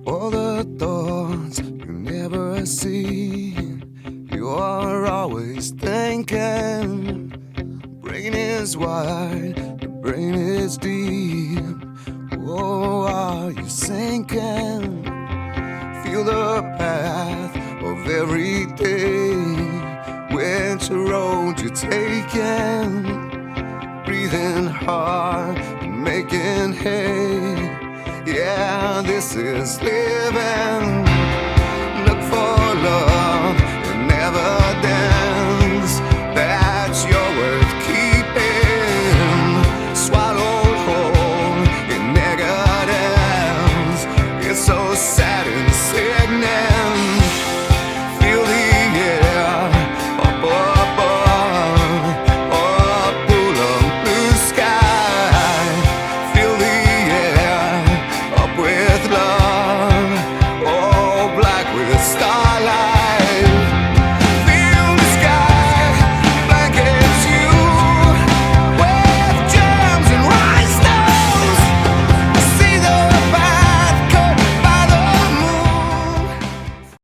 All the thoughts you never see, you are always thinking. Brain is wide, the brain is deep. Oh, are you sinking? Feel the path of every day, which road you're taking. Breathing hard and making hay. Yeah, this is living.